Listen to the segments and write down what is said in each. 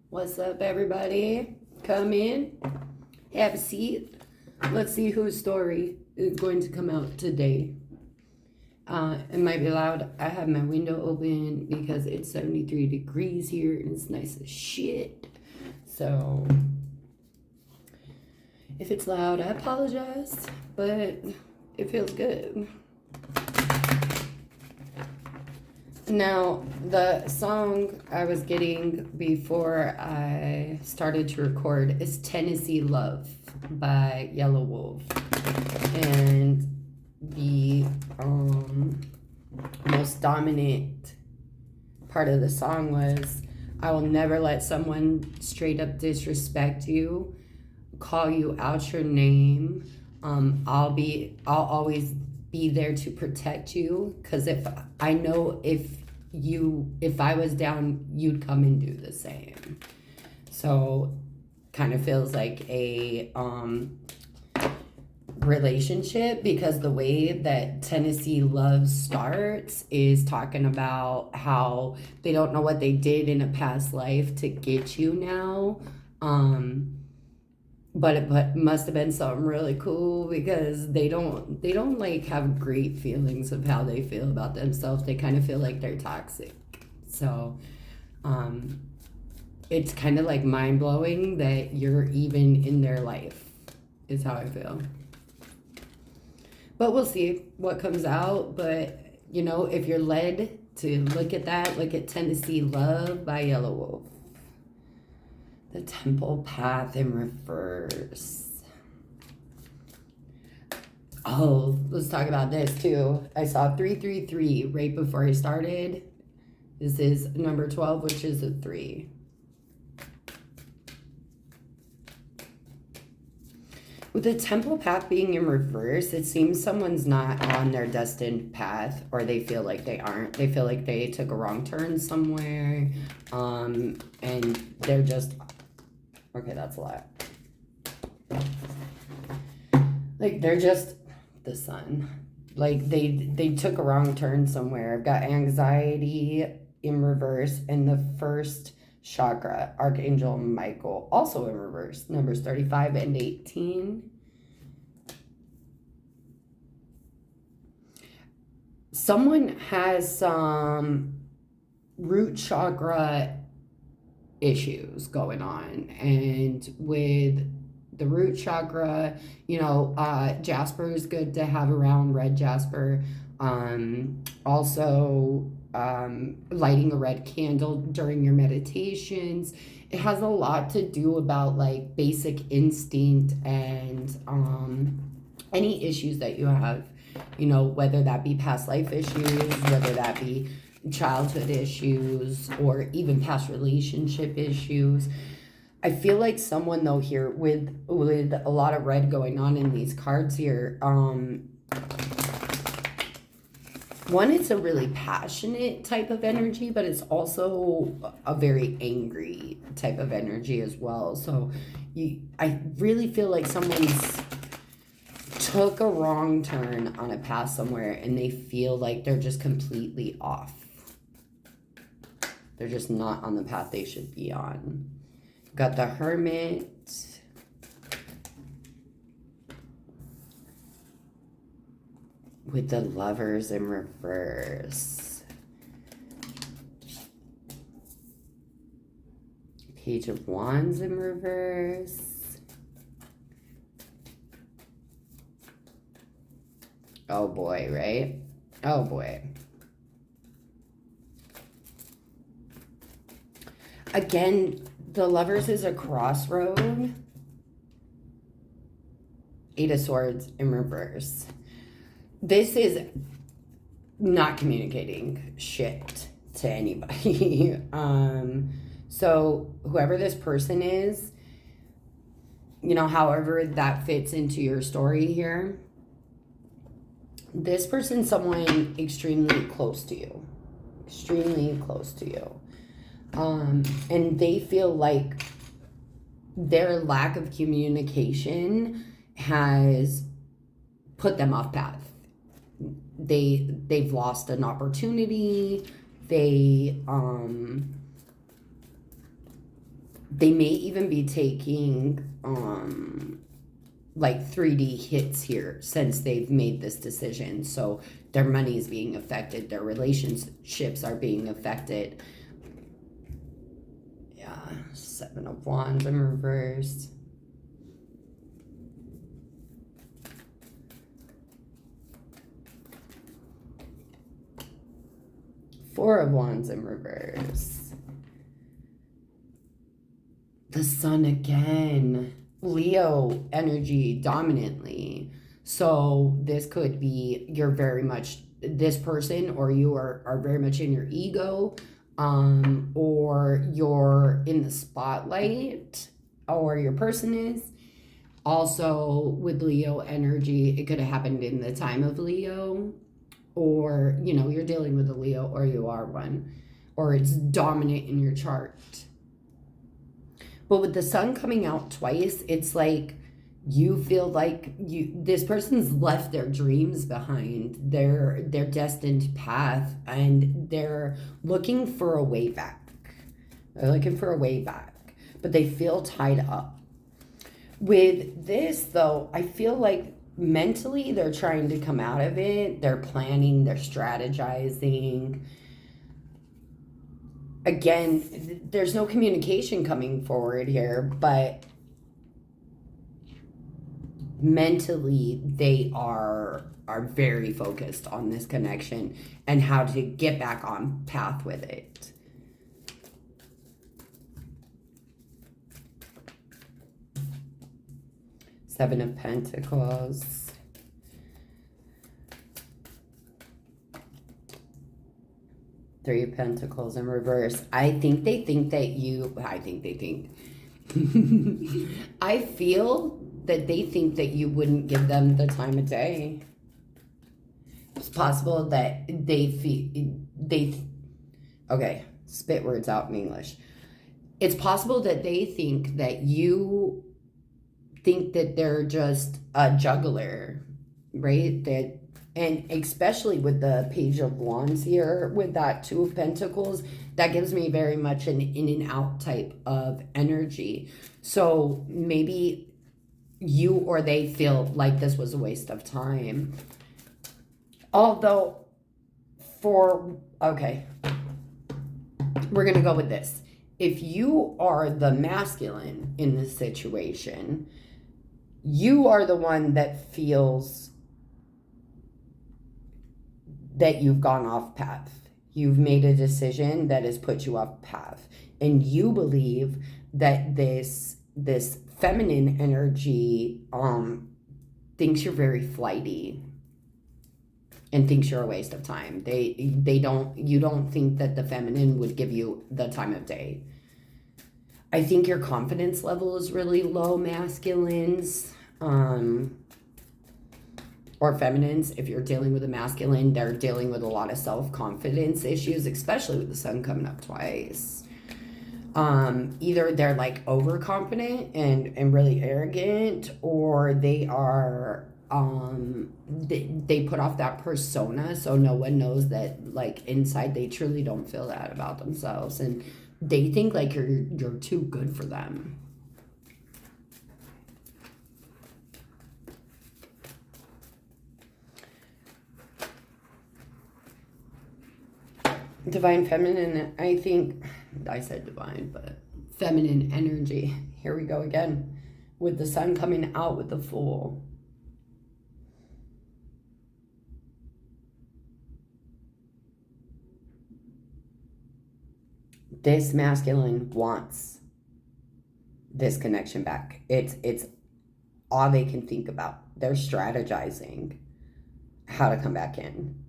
What's up, everybody? Come in, have a seat. Let's see whose story is going to come out today. It might be loud. I have my window open because it's 73 degrees here and it's nice as shit. So, if it's loud, I apologize, but it feels good. Now, the song I was getting before I started to record is Tennessee Love by Yellow Wolf. And the most dominant part of the song was, I will never let someone straight up disrespect you, call you out your name. I'll always be there to protect you, because if I was down, you'd come and do the same. So kind of feels like a relationship, because the way that Tennessee Love starts is talking about how they don't know what they did in a past life to get you now. But it must have been something really cool, because they don't like have great feelings of how they feel about themselves. They kind of feel like they're toxic. So it's kind of like mind-blowing that you're even in their life, is how I feel. But we'll see what comes out. But if you're led to look at that, look at Tennessee Love by Yellow Wolf. The Temple Path in reverse. Oh, let's talk about this too. I saw 333 right before I started. This is number 12, which is a 3. With the Temple Path being in reverse, it seems someone's not on their destined path, or they feel like they aren't. They feel like they took a wrong turn somewhere, and they're just... Okay, that's a lot. Like, they're just the sun. Like, they took a wrong turn somewhere. I've got anxiety in reverse, and the first chakra, Archangel Michael, also in reverse. Numbers 35 and 18. Someone has some root chakra issues going on, and with the root chakra, jasper is good to have around, red jasper. Also, lighting a red candle during your meditations. It has a lot to do about like basic instinct and any issues that you have, whether that be past life issues, whether that be childhood issues, or even past relationship issues. I feel like someone, though, here with a lot of red going on in these cards here, one, it's a really passionate type of energy, but it's also a very angry type of energy as well. So I really feel like someone's took a wrong turn on a path somewhere, and they feel like they're just completely off. They're just not on the path they should be on. Got the Hermit. With the Lovers in reverse. Page of Wands in reverse. Oh boy, right? Oh boy. Again, the Lovers is a crossroad. 8 of Swords in reverse. This is not communicating shit to anybody. So whoever this person is, however that fits into your story here, this person's someone extremely close to you. Extremely close to you. And they feel like their lack of communication has put them off path. They've lost an opportunity. They They may even be taking like 3D hits here since they've made this decision. So their money is being affected, their relationships are being affected. Yeah, 7 of Wands in reverse. Four of Wands in reverse. The Sun again. Leo energy dominantly. So this could be you're very much this person, or you are very much in your ego, or you're in the spotlight, or your person is. Also with Leo energy, it could have happened in the time of Leo, or you're dealing with a Leo, or you are one, or it's dominant in your chart. But with the Sun coming out twice, it's like you feel like this person's left their dreams behind, their destined path, and they're looking for a way back. They're looking for a way back, but they feel tied up. With this, though, I feel like mentally they're trying to come out of it. They're planning, they're strategizing. Again, there's no communication coming forward here, but mentally they are very focused on this connection and how to get back on path with it. Seven of Pentacles. Three of Pentacles in reverse. I think they think that I feel that they think that you wouldn't give them the time of day. It's possible that okay, spit words out in English. It's possible that they think that you think that they're just a juggler, right? And especially with the Page of Wands here, with that Two of Pentacles, that gives me very much an in and out type of energy. So maybe you or they feel like this was a waste of time. Although, okay, we're going to go with this. If you are the masculine in this situation, you are the one that feels that you've gone off path. You've made a decision that has put you off path. And you believe that this feminine energy thinks you're very flighty and thinks you're a waste of time. You don't think that the feminine would give you the time of day. I think your confidence level is really low, masculines. Or feminines. If you're dealing with a masculine, they're dealing with a lot of self-confidence issues, especially with the Sun coming up twice. Either they're like overconfident and really arrogant, or they are they put off that persona, so no one knows that like inside they truly don't feel that about themselves, and they think like you're too good for them. Divine feminine, I think, I said divine, but feminine energy. Here we go again with the Sun coming out with the Fool. This masculine wants this connection back. It's all they can think about. They're strategizing how to come back in.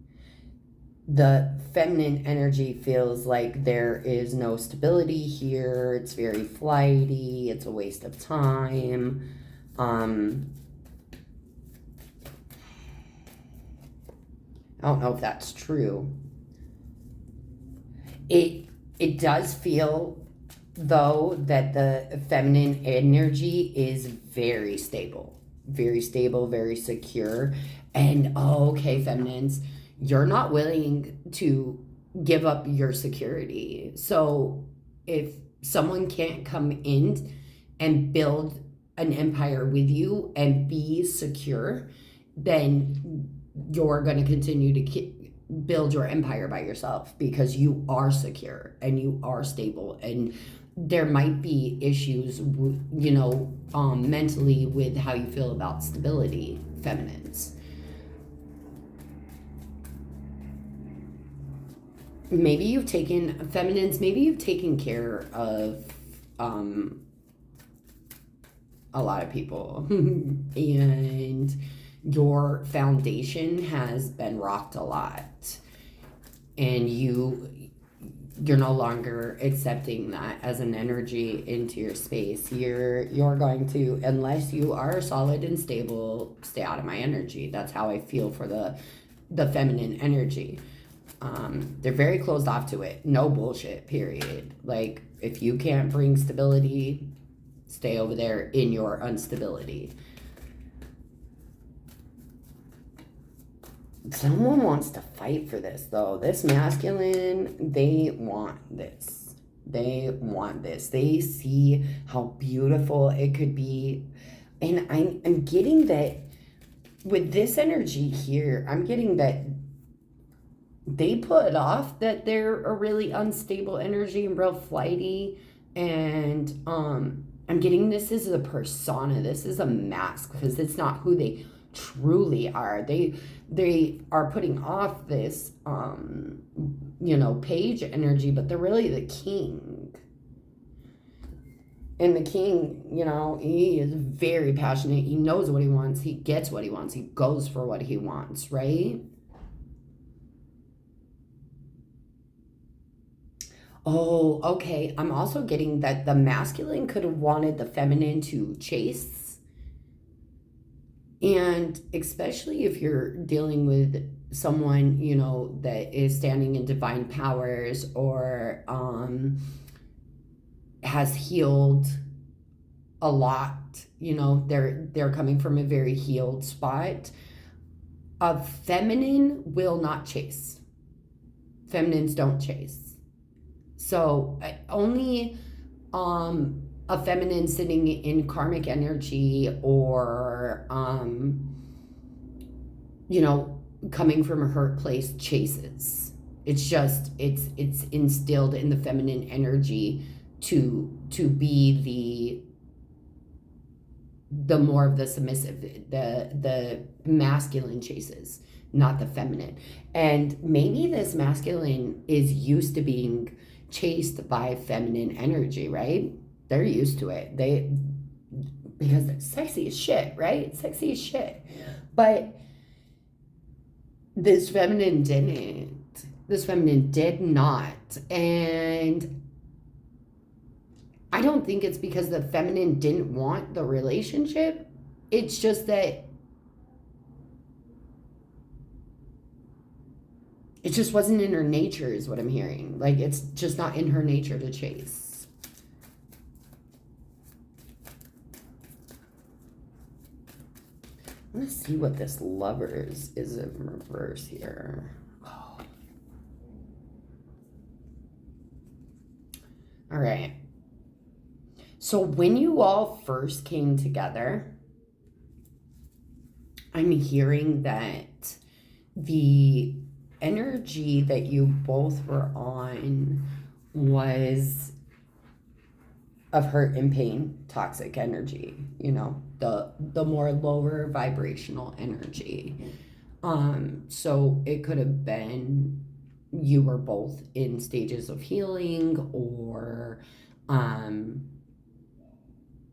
The feminine energy feels like there is no stability here. It's very flighty. It's a waste of time. I don't know if that's true. It does feel, though, that the feminine energy is very stable, very secure. And, okay, feminines, you're not willing to give up your security. So if someone can't come in and build an empire with you and be secure, then you're going to continue to build your empire by yourself because you are secure and you are stable. And there might be issues, mentally with how you feel about stability, feminines. Maybe you've taken care of a lot of people and your foundation has been rocked a lot, and you're no longer accepting that as an energy into your space. You're going to, unless you are solid and stable, stay out of my energy. That's how I feel for the feminine energy. They're very closed off to it. No bullshit, period. Like, if you can't bring stability, stay over there in your instability. Someone wants to fight for this, though. This masculine, they want this. They want this. They see how beautiful it could be. And I'm getting that with this energy here, I'm getting that they put off that they're a really unstable energy and real flighty. And I'm getting this is a persona. This is a mask because it's not who they truly are. They are putting off this page energy, but they're really the king. And the king, he is very passionate. He knows what he wants. He gets what he wants. He goes for what he wants, right? Oh, okay. I'm also getting that the masculine could have wanted the feminine to chase. And especially if you're dealing with someone, that is standing in divine powers or has healed a lot, they're coming from a very healed spot. A feminine will not chase. Feminines don't chase. So only a feminine sitting in karmic energy or, coming from a hurt place chases. It's just, it's instilled in the feminine energy to be the more of the submissive, the masculine chases, not the feminine. And maybe this masculine is used to being chased by feminine energy, right? They're used to it. Because they're sexy as shit, right? Sexy as shit. But this feminine didn't. This feminine did not. And I don't think it's because the feminine didn't want the relationship. It's just that it just wasn't in her nature, is what I'm hearing. Like, it's just not in her nature to chase. Let's see what this Lovers is in reverse here. Oh. All right. So when you all first came together, I'm hearing that the energy that you both were on was of hurt and pain, toxic energy, the more lower vibrational energy. So it could have been you were both in stages of healing or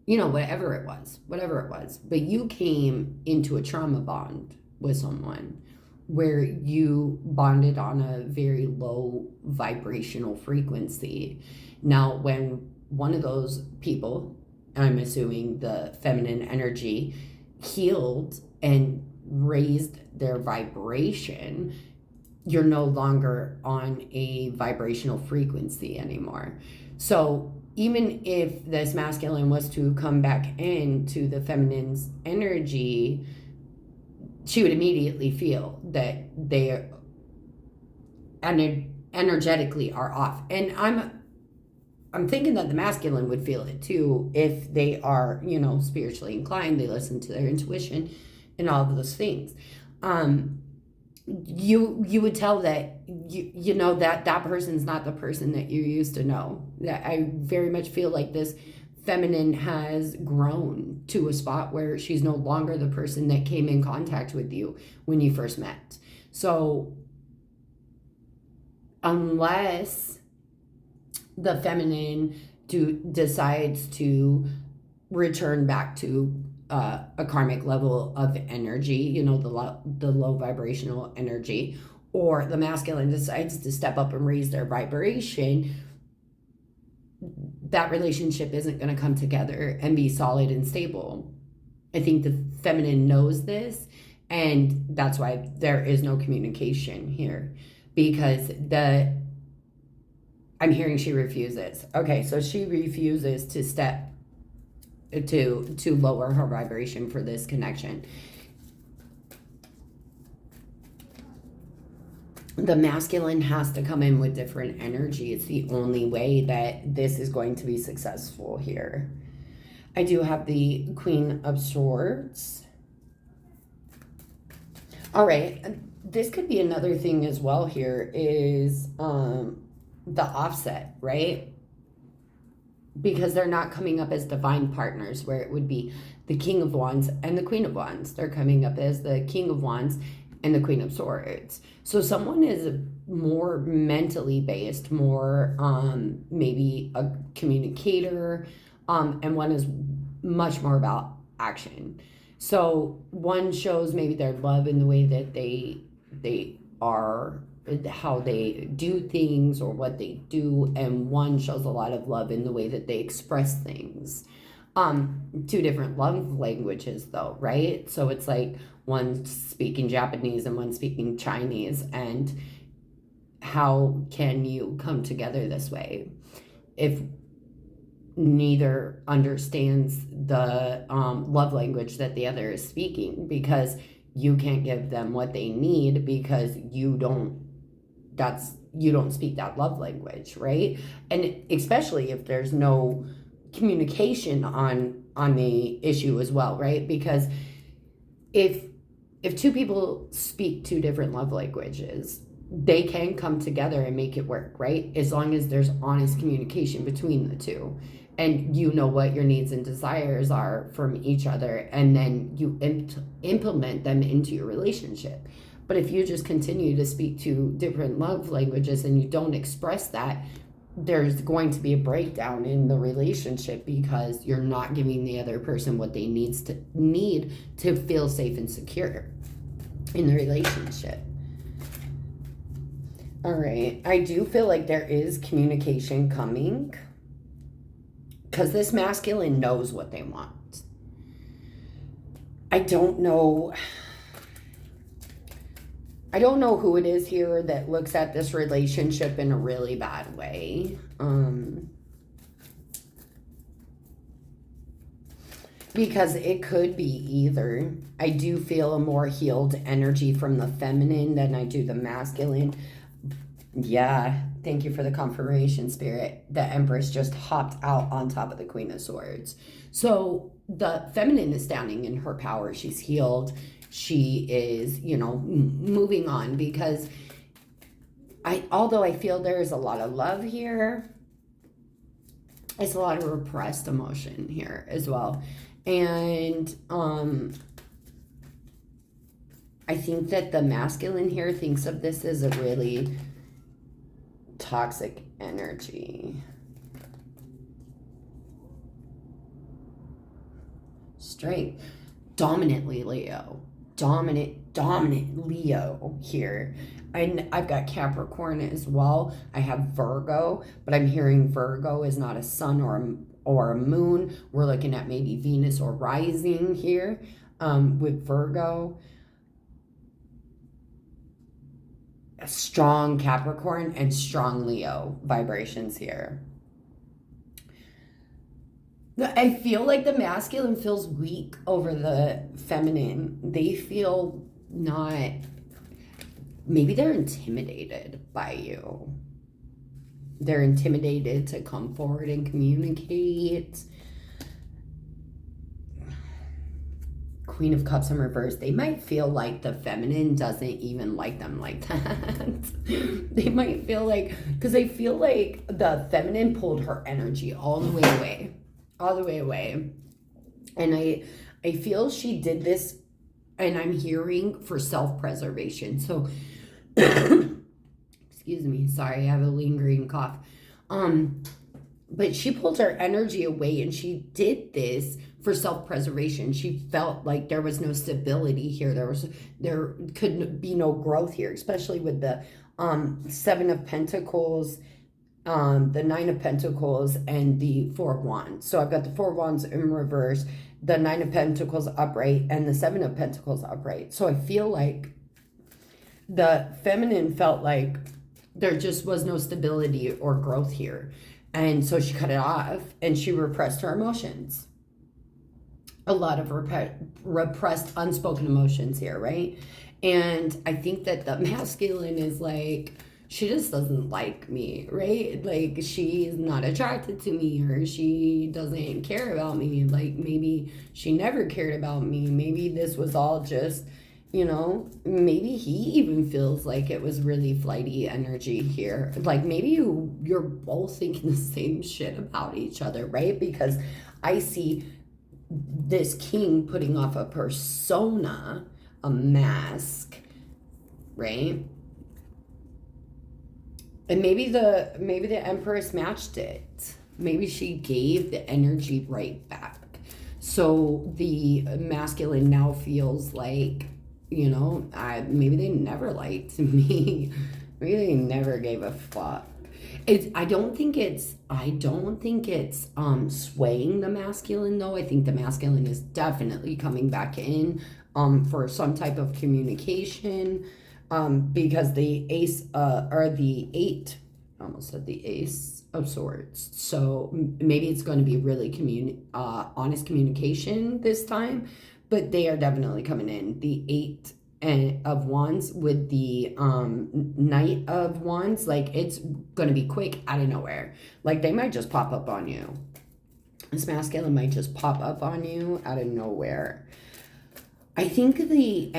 whatever it was. But you came into a trauma bond with someone where you bonded on a very low vibrational frequency. Now, when one of those people, I'm assuming the feminine energy, healed and raised their vibration, you're no longer on a vibrational frequency anymore. So even if this masculine was to come back into the feminine's energy, she would immediately feel that they energetically are off. And I'm thinking that the masculine would feel it too if they are, spiritually inclined, they listen to their intuition and all of those things. You would tell that you know that person's not the person that you used to know. That I very much feel like this feminine has grown to a spot where she's no longer the person that came in contact with you when you first met. So unless the feminine decides to return back to a karmic level of energy, the low vibrational energy, or the masculine decides to step up and raise their vibration, that relationship isn't going to come together and be solid and stable. I think the feminine knows this, and that's why there is no communication here, because I'm hearing she refuses. Okay, so she refuses to step to lower her vibration for this connection. The masculine has to come in with different energy. It's the only way that this is going to be successful here. I do have the Queen of Swords. All right, this could be another thing as well here is the offset, right? Because they're not coming up as divine partners, where it would be the King of Wands and the Queen of Wands. They're coming up as the King of Wands and the Queen of Swords. So someone is more mentally based, more maybe a communicator, and one is much more about action. So one shows maybe their love in the way that they are, how they do things or what they do, and one shows a lot of love in the way that they express things. Two different love languages though, right? So it's like one speaking Japanese and one speaking Chinese, and how can you come together this way if neither understands the love language that the other is speaking? Because you can't give them what they need because you don't speak that love language, right? And especially if there's no communication on the issue as well, right? Because if two people speak two different love languages, they can come together and make it work, right? As long as there's honest communication between the two, and you know what your needs and desires are from each other, and then you implement them into your relationship. But if you just continue to speak two different love languages and you don't express that, there's going to be a breakdown in the relationship because you're not giving the other person what they need to feel safe and secure in the relationship. All right, I do feel like there is communication coming because this masculine knows what they want. I don't know who it is here that looks at this relationship in a really bad way. Because it could be either. I do feel a more healed energy from the feminine than I do the masculine. Yeah, thank you for the confirmation, Spirit. The Empress just hopped out on top of the Queen of Swords. So the feminine is standing in her power. She's healed. She is, moving on, because although I feel there's a lot of love here, it's a lot of repressed emotion here as well. And I think that the masculine here thinks of this as a really toxic energy. Strength. Dominantly Leo. Dominant Leo here. I've got Capricorn as well. I have Virgo, but I'm hearing Virgo is not a sun or a moon. We're looking at maybe Venus or rising here with Virgo. A strong Capricorn and strong Leo vibrations here. I feel like the masculine feels weak over the feminine. They feel not, maybe they're intimidated by you. They're intimidated to come forward and communicate. Queen of Cups in reverse. They might feel like the feminine doesn't even like them like that. They might feel like, because they feel like the feminine pulled her energy all the way away. All the way away. And I feel she did this, and I'm hearing for self-preservation. So, excuse me, sorry, I have a lingering cough. But she pulled her energy away, and she did this for self-preservation. She felt like there was no stability here. There could be no growth here, especially with the Seven of Pentacles, the Nine of Pentacles, and the Four of Wands. So I've got the Four of Wands in reverse, the Nine of Pentacles upright, and the Seven of Pentacles upright. So I feel like the feminine felt like there just was no stability or growth here. And so she cut it off, and she repressed her emotions. A lot of repressed, unspoken emotions here, right? And I think that the masculine is like, she just doesn't like me, right? Like, she's not attracted to me, or she doesn't care about me. Like, maybe she never cared about me. Maybe this was all just, maybe he even feels like it was really flighty energy here. Like, maybe you're both thinking the same shit about each other, right? Because I see this king putting off a persona, a mask, right? And maybe the Empress matched it. Maybe she gave the energy right back. So the masculine now feels like, maybe they never liked me. Maybe they never gave a fuck. I don't think it's swaying the masculine though. I think the masculine is definitely coming back in for some type of communication, because the ace or the eight, I almost said the Ace of Swords. So maybe it's going to be really honest communication this time, but they are definitely coming in. The Eight of Wands with the Knight of Wands, like, it's going to be quick out of nowhere. Like, they might just pop up on you. This masculine might just pop up on you out of nowhere. I think the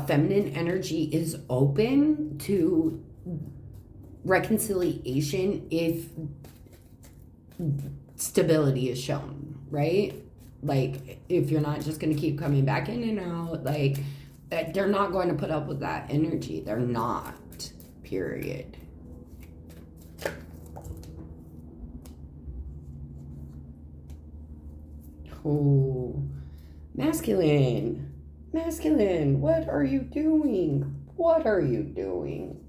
feminine energy is open to reconciliation if stability is shown, right? Like, if you're not just going to keep coming back in and out, like, they're not going to put up with that energy. They're not, period. Oh, masculine, what are you doing? What are you doing?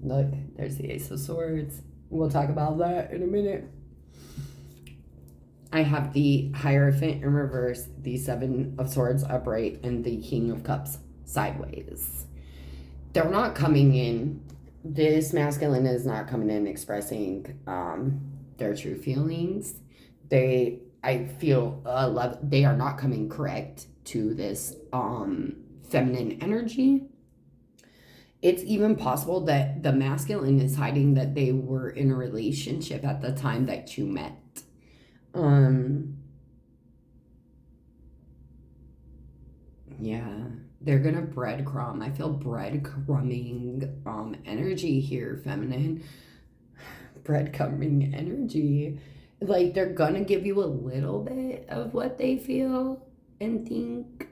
Look, there's the Ace of Swords. We'll talk about that in a minute. I have the Hierophant in reverse, the Seven of Swords upright, and the King of Cups sideways. They're not coming in. This masculine is not coming in expressing their true feelings. I feel they are not coming correct to this feminine energy. It's even possible that the masculine is hiding that they were in a relationship at the time that you met. Yeah, they're gonna breadcrumb. I feel breadcrumbing energy here, feminine. Breadcrumbing energy. Like, they're gonna give you a little bit of what they feel and think,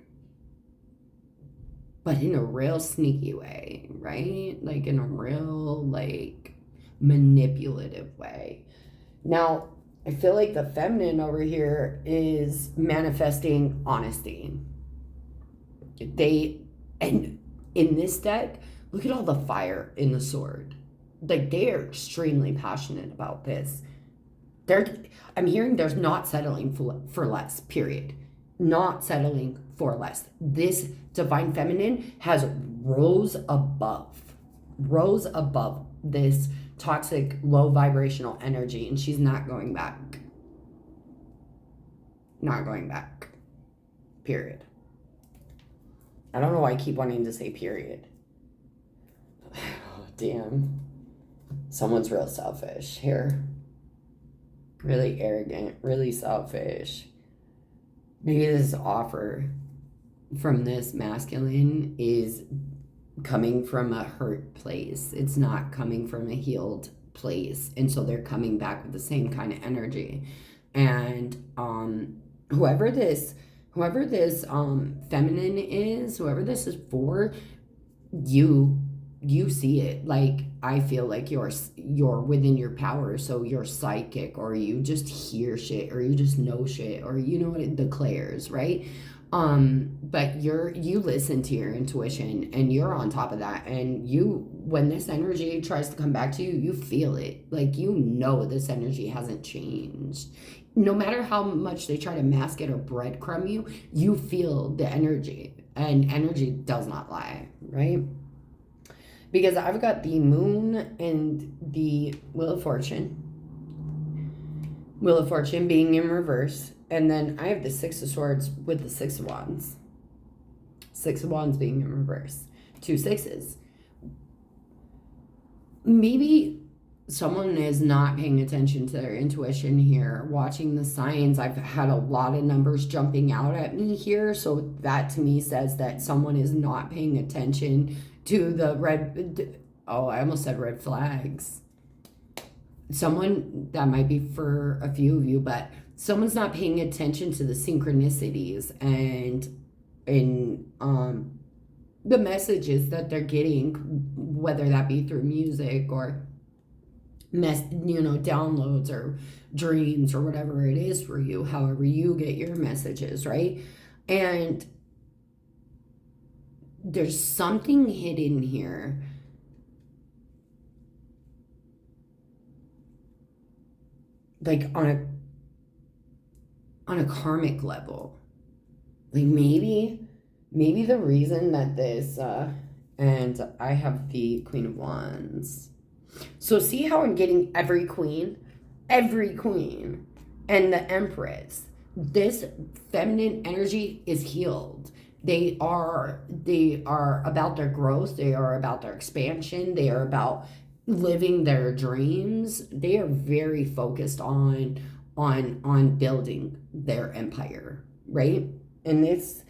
but in a real sneaky way, right? Like, in a real, like, manipulative way. Now, I feel like the feminine over here is manifesting honesty. And in this deck, look at all the fire in the sword. Like, they are extremely passionate about this. I'm hearing there's not settling for less, period. Not settling for less. This divine feminine has rose above this toxic, low vibrational energy, and she's not going back. Not going back. Period. I don't know why I keep wanting to say period. Oh, damn. Someone's real selfish here. Really arrogant, really selfish. Maybe this offer from this masculine is coming from a hurt place. It's not coming from a healed place. And so they're coming back with the same kind of energy. And whoever this feminine is, whoever this is for, you see it. Like, I feel like you're within your power, so you're psychic, or you just hear shit, or you just know shit, or you know what it declares, right? But you listen to your intuition, and you're on top of that, and when this energy tries to come back to you, you feel it. Like, you know this energy hasn't changed. No matter how much they try to mask it or breadcrumb you, you feel the energy, and energy does not lie, right? Because I've got the moon and the Wheel of Fortune. Wheel of Fortune being in reverse. And then I have the Six of Swords with the Six of Wands. Six of Wands being in reverse. 2 sixes. Maybe someone is not paying attention to their intuition here, watching the signs. I've had a lot of numbers jumping out at me here. So that to me says that someone is not paying attention to the I almost said red flags. Someone, that might be for a few of you, but someone's not paying attention to the synchronicities and the messages that they're getting, whether that be through music or downloads or dreams or whatever it is for you, however you get your messages, right? And there's something hidden here. Like on a karmic level. Like maybe the reason that this and I have the Queen of Wands. So see how I'm getting every queen and the Empress. This feminine energy is healed. They are about their growth. They are about their expansion. They are about living their dreams. They are very focused on building their empire, right? And this,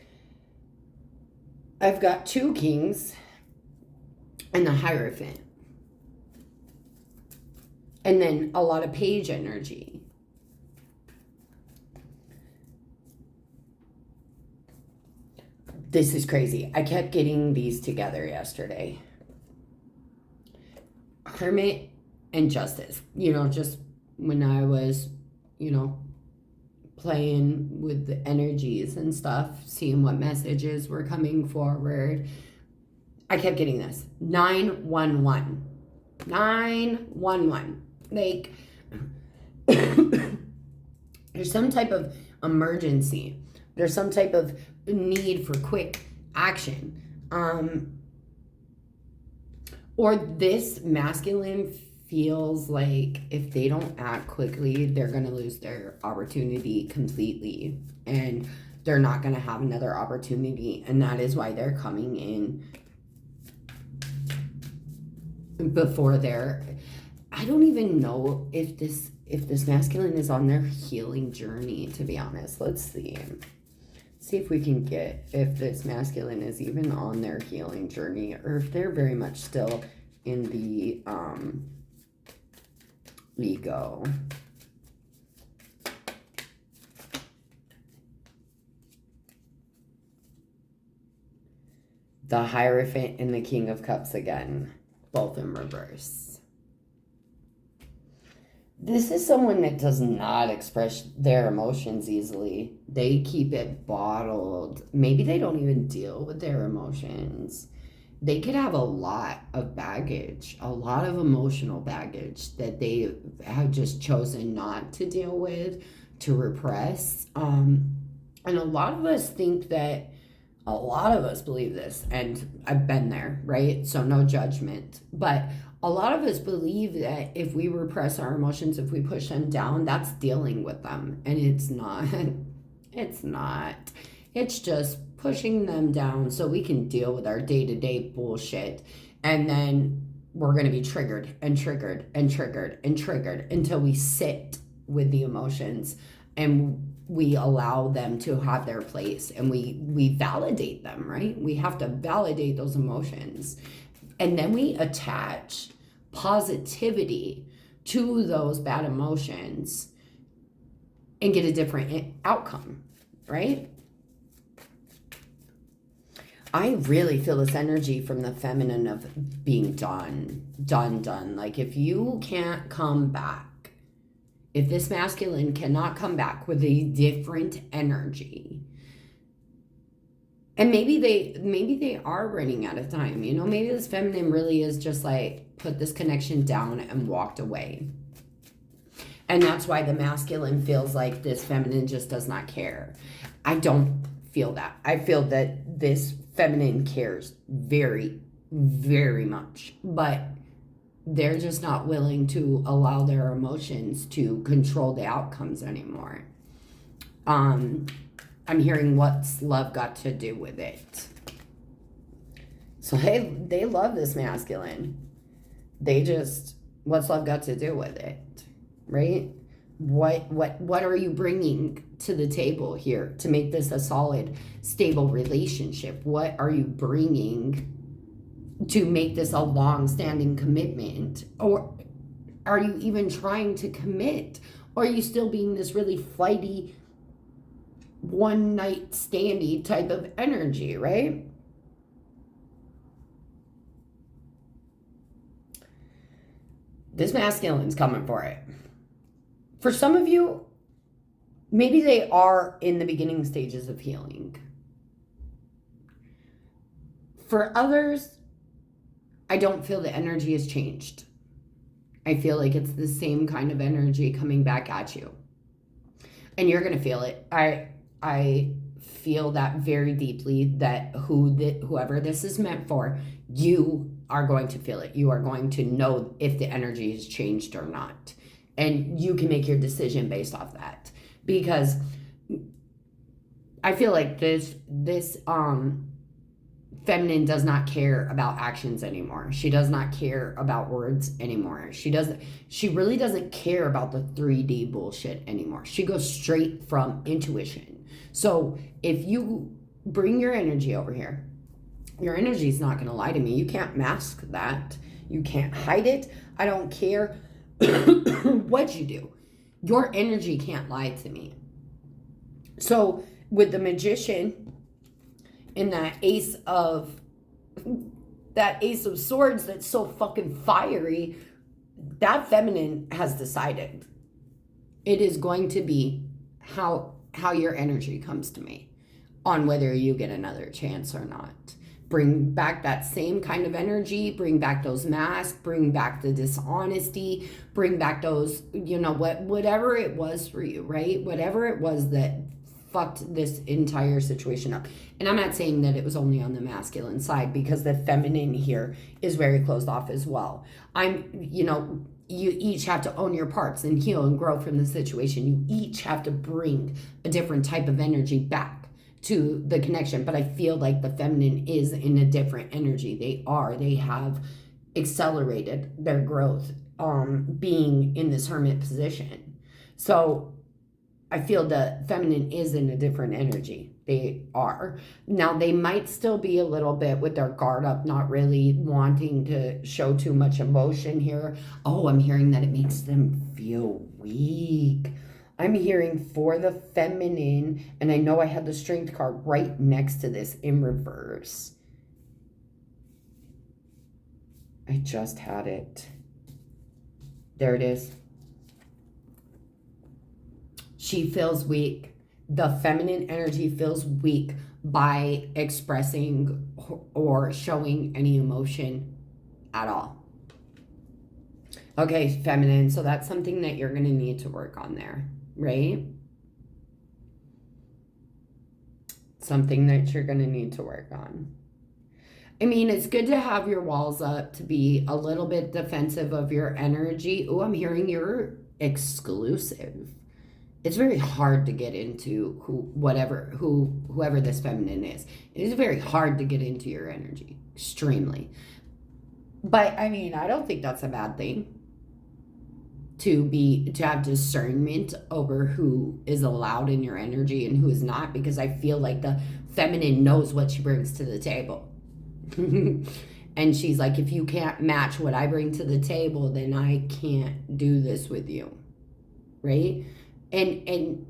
I've got 2 kings and the Hierophant. And then a lot of page energy. This is crazy. I kept getting these together yesterday. Hermit and Justice. Just when I was, playing with the energies and stuff, seeing what messages were coming forward, I kept getting this. 911. 911. Like, there's some type of emergency. There's some type of need for quick action. Or this masculine feels like if they don't act quickly, they're going to lose their opportunity completely. And they're not going to have another opportunity. And that is why they're coming in before I don't even know if this masculine is on their healing journey, to be honest. Let's see if we can get if this masculine is even on their healing journey, or if they're very much still in the ego. The Hierophant and the King of Cups again, both in reverse. This is someone that does not express their emotions easily. They keep it bottled. Maybe they don't even deal with their emotions. They could have a lot of baggage, a lot of emotional baggage that they have just chosen not to deal with, to repress. And a lot of us think that, a lot of us believe this, and I've been there, right? So no judgment. But a lot of us believe that if we repress our emotions, if we push them down, that's dealing with them. And it's not. It's not. It's just pushing them down so we can deal with our day-to-day bullshit. And then we're going to be triggered and triggered and triggered and triggered until we sit with the emotions and we allow them to have their place, and we validate them, right? We have to validate those emotions, and then we attach positivity to those bad emotions and get a different outcome, right? I really feel this energy from the feminine of being done. Like, if you can't come back, if this masculine cannot come back with a different energy, and maybe they are running out of time, you know, maybe this feminine really is just like put this connection down and walked away. And that's why the masculine feels like this feminine just does not care. I don't feel that. I feel that this feminine cares very, very much, but they're just not willing to allow their emotions to control the outcomes anymore. I'm hearing what's love got to do with it. So they love this masculine. They just, what's love got to do with it, right? What are you bringing to the table here to make this a solid, stable relationship? What are you bringing to make this a long-standing commitment? Or are you even trying to commit? Or are you still being this really flighty, one-night standy type of energy, right? This masculine's coming for it. For some of you, maybe they are in the beginning stages of healing. For others, I don't feel the energy has changed. I feel like it's the same kind of energy coming back at you. And you're going to feel it. I feel that very deeply, that whoever this is meant for, you are going to feel it. You are going to know if the energy has changed or not. And you can make your decision based off that. Because I feel like this feminine does not care about actions anymore. She does not care about words anymore. She really doesn't care about the 3D bullshit anymore. She goes straight from intuition. So if you bring your energy over here, your energy is not going to lie to me. You can't mask that. You can't hide it. I don't care what you do. Your energy can't lie to me. So with the magician and that ace of swords that's so fucking fiery, that feminine has decided it is going to be how your energy comes to me on whether you get another chance or not. Bring back that same kind of energy, bring back those masks, bring back the dishonesty, bring back those, you know, whatever it was for you, right? Whatever it was that fucked this entire situation up. And I'm not saying that it was only on the masculine side, because the feminine here is very closed off as well. You each have to own your parts and heal and grow from the situation. You each have to bring a different type of energy back to the connection. But I feel like the feminine is in a different energy. They have accelerated their growth, being in this hermit position. So I feel the feminine is in a different energy. They are. Now, they might still be a little bit with their guard up, not really wanting to show too much emotion here. Oh, I'm hearing that it makes them feel weak. I'm hearing for the feminine, and I know I had the strength card right next to this in reverse. I just had it. There it is. She feels weak. The feminine energy feels weak by expressing or showing any emotion at all. Okay, feminine. So that's something that you're going to need to work on there, right? Something that you're going to need to work on. I mean, it's good to have your walls up, to be a little bit defensive of your energy. Oh, I'm hearing you're exclusive. It's very hard to get into whoever this feminine is. It is very hard to get into your energy. Extremely. But I mean, I don't think that's a bad thing to have discernment over who is allowed in your energy and who is not, because I feel like the feminine knows what she brings to the table. And she's like, if you can't match what I bring to the table, then I can't do this with you. Right? And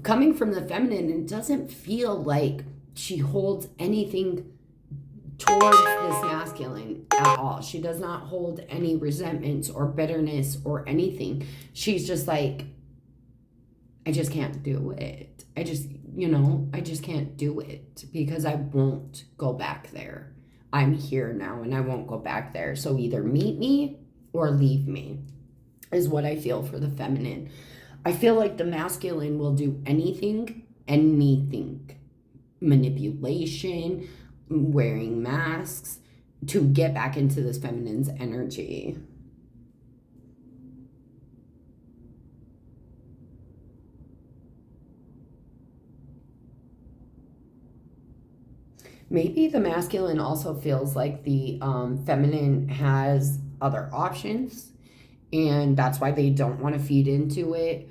coming from the feminine, it doesn't feel like she holds anything towards this masculine at all. She does not hold any resentment or bitterness or anything. She's just like, I just can't do it. I just can't do it because I won't go back there. I'm here now and I won't go back there. So either meet me or leave me is what I feel for the feminine. I feel like the masculine will do anything, manipulation, wearing masks to get back into this feminine's energy. Maybe the masculine also feels like the feminine has other options, and that's why they don't want to feed into it.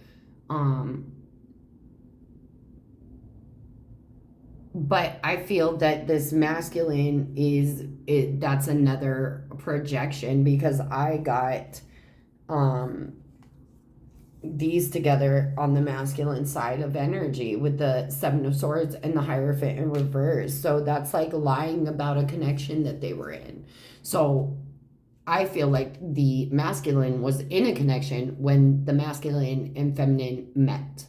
But I feel that this masculine that's another projection, because I got these together on the masculine side of energy with the Seven of Swords and the Hierophant in reverse. So that's like lying about a connection that they were in. So I feel like the masculine was in a connection when the masculine and feminine met.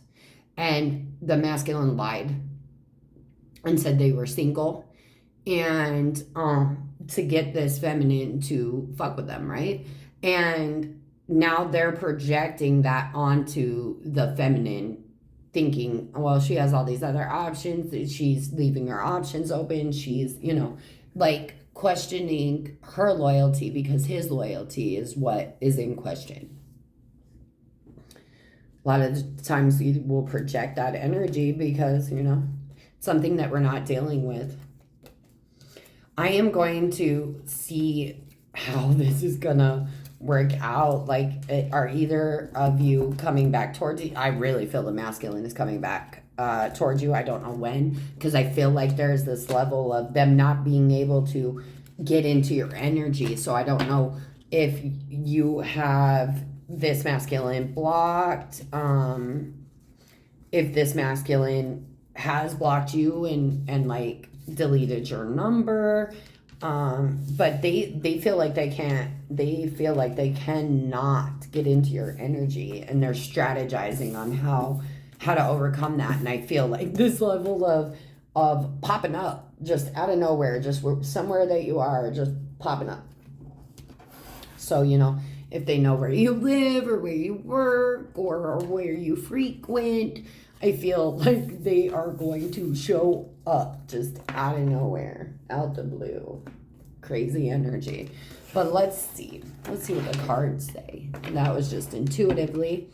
And the masculine lied and said they were single, and to get this feminine to fuck with them, right? And now they're projecting that onto the feminine, thinking, well, she has all these other options. She's leaving her options open. She's, like questioning her loyalty because his loyalty is what is in question. A lot of the times we will project that energy because, something that we're not dealing with. I am going to see how this is gonna work out. Like, are either of you coming back towards you? I really feel the masculine is coming back towards you. I don't know when, because I feel like there's this level of them not being able to get into your energy. So I don't know if you have this masculine blocked, if this masculine has blocked you and like deleted your number, but they feel like they cannot get into your energy, and they're strategizing on how to overcome that. And I feel like this level of popping up just out of nowhere, just somewhere that you are, just popping up. So if they know where you live or where you work or where you frequent, I feel like they are going to show up just out of nowhere, out the blue. Crazy energy. But let's see what the cards say. That was just intuitively.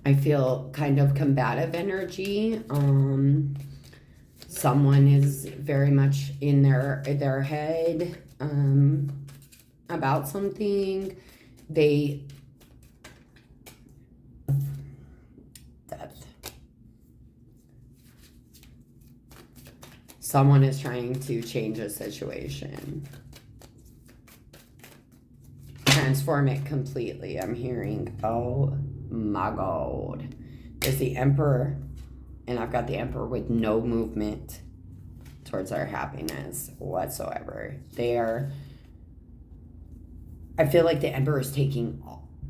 I feel kind of combative energy. Someone is very much in their head about something. Death. Someone is trying to change a situation. Transform it completely. I'm hearing, oh my God. There's the Emperor, and I've got the Emperor with no movement towards our happiness whatsoever. I feel like the Emperor is taking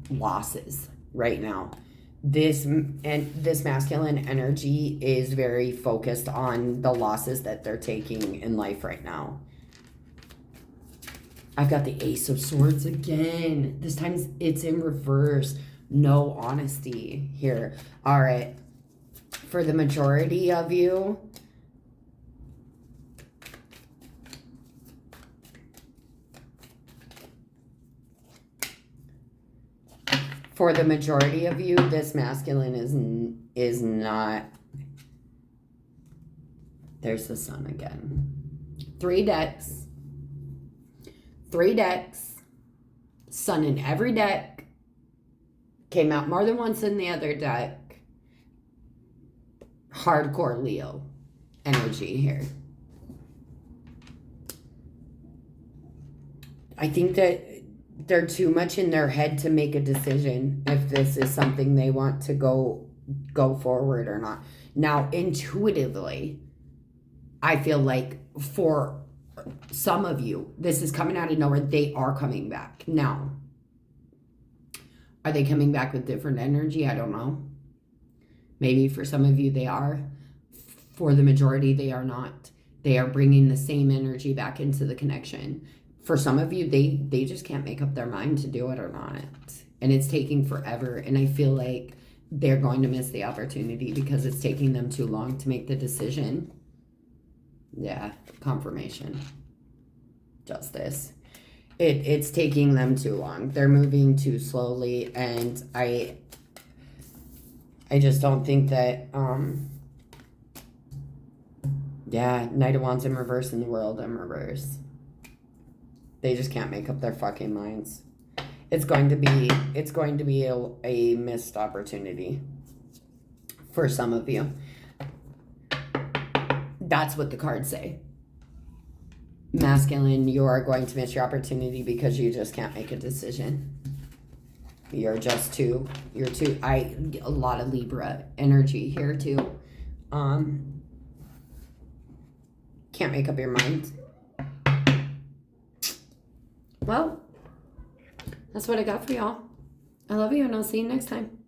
losses right now. This masculine energy is very focused on the losses that they're taking in life right now. I've got the Ace of Swords again. This time it's in reverse. No honesty here. All right. For the majority of you, For the majority of you, this masculine is not. There's the sun again. 3 decks. 3 decks. Sun in every deck. Came out more than once in the other deck. Hardcore Leo energy here. I think that they're too much in their head to make a decision if this is something they want to go forward or not. Now, intuitively, I feel like for some of you, this is coming out of nowhere. They are coming back. Now, are they coming back with different energy? I don't know. Maybe for some of you they are. For the majority, they are not. They are bringing the same energy back into the connection. For some of you, they just can't make up their mind to do it or not. And it's taking forever. And I feel like they're going to miss the opportunity because it's taking them too long to make the decision. Yeah, confirmation. Justice. It's taking them too long. They're moving too slowly. And I just don't think that, yeah, Knight of Wands in reverse and the World in reverse. They just can't make up their fucking minds. It's going to be a missed opportunity for some of you. That's what the cards say. Masculine, you are going to miss your opportunity because you just can't make a decision. You're a lot of Libra energy here too. Can't make up your mind. Well, that's what I got for y'all. I love you, and I'll see you next time.